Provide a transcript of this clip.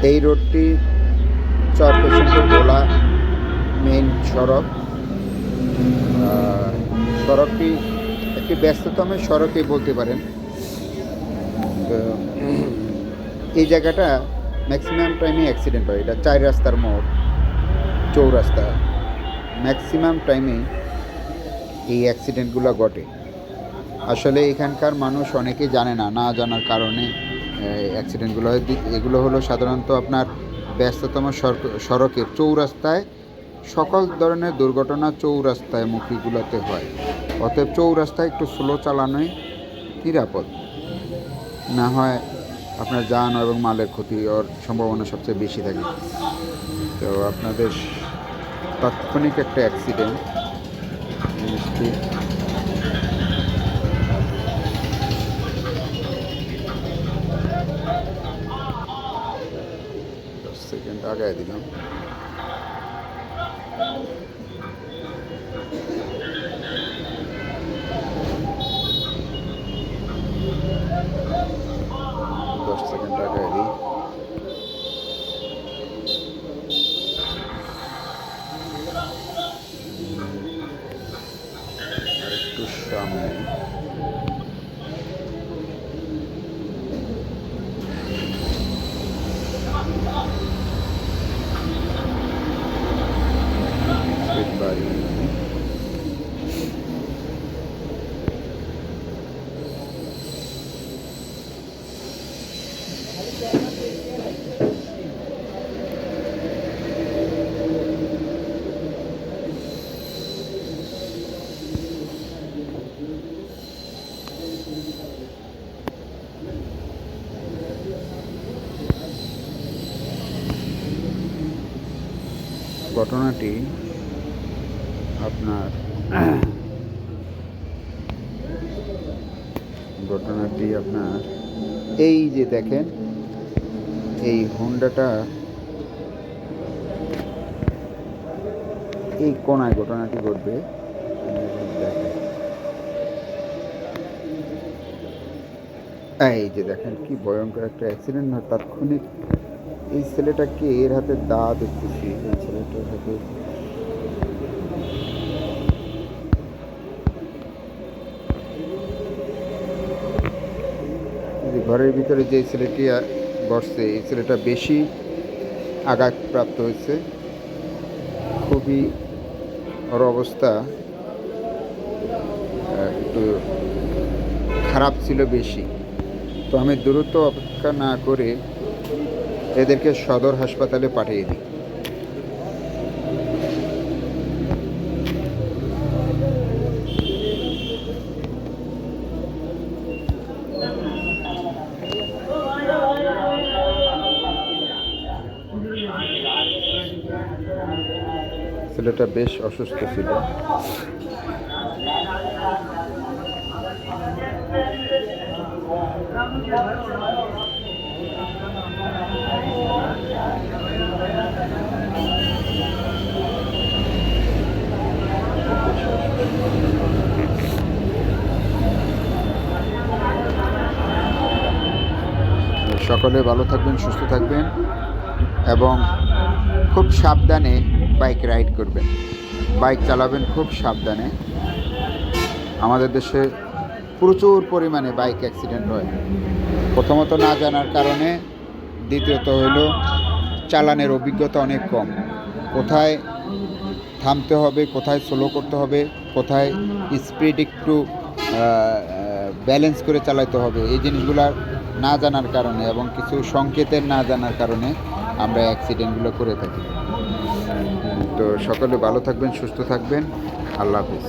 এই রোডটি চরপেশন টু ভোলা মেইন সড়ক। সড়কটি একটি ব্যস্ততম সড়কই বলতে পারেন। তো এই জায়গাটা ম্যাক্সিমাম টাইমে অ্যাক্সিডেন্ট হয়। এটা 4 রাস্তার মোড়, চৌরাস্তা। ম্যাক্সিমাম টাইমে এই অ্যাক্সিডেন্টগুলো ঘটে। আসলে এখানকার মানুষ অনেকেই জানে না, না জানার কারণে অ্যাক্সিডেন্টগুলো হয়। এগুলো হলো সাধারণত আপনার ব্যস্ততম সড়কের চৌরাস্তায় সকল ধরনের দুর্ঘটনা চৌরাস্তায় মুখীগুলোতে হয়। অতএব চৌরাস্তায় একটু স্লো চালানোই নিরাপদ। না হয় আপনার যান এবং মালের ক্ষতি হওয়ার সম্ভাবনা সবচেয়ে বেশি থাকে। তো আপনাদের তাৎক্ষণিক একটা অ্যাক্সিডেন্ট জিনিসটি 10 সেকেন্ড আগায় দিলাম। আগায় দিই। আর একটু সামনে বাড়ি। ঘটনাটি আপনার এই যে দেখেন, এই হোন্ডাটা এই কোনায় ঘটনাটি ঘটবে। এই যে দেখেন কি ভয়ঙ্কর একটা অ্যাক্সিডেন্ট হয়। তাৎক্ষণিক এই ছেলেটাকে, এর হাতে দা দেখতেছি, এই ছেলেটার হাতে ঘরের ভিতরে যে ছেলেটি বসছে, এই ছেলেটা বেশি আঘাতপ্রাপ্ত হয়েছে। খুবই ওর অবস্থা একটু খারাপ ছিল বেশি। তো আমি দ্রুত অপেক্ষা না করে এদেরকে সদর হাসপাতালে পাঠিয়ে দিই। ছেলেটা বেশ অসুস্থ ছিল। সকলে ভালো থাকবেন, সুস্থ থাকবেন এবং খুব সাবধানে বাইক রাইড করবেন, বাইক চালাবেন খুব সাবধানে। আমাদের দেশে প্রচুর পরিমাণে বাইক অ্যাক্সিডেন্ট হয়, প্রথমত না জানার কারণে, দ্বিতীয়ত হলো চালানের অভিজ্ঞতা অনেক কম। কোথায় থামতে হবে, কোথায় স্লো করতে হবে, কোথায় স্পিড একটু ব্যালেন্স করে চালাতে হবে, এই জিনিসগুলো না জানার কারণে এবং কিছু সংকেতের না জানার কারণে আমরা অ্যাক্সিডেন্টগুলো করে থাকি। তো সকলে ভালো থাকবেন, সুস্থ থাকবেন। আল্লাহ হাফিজ।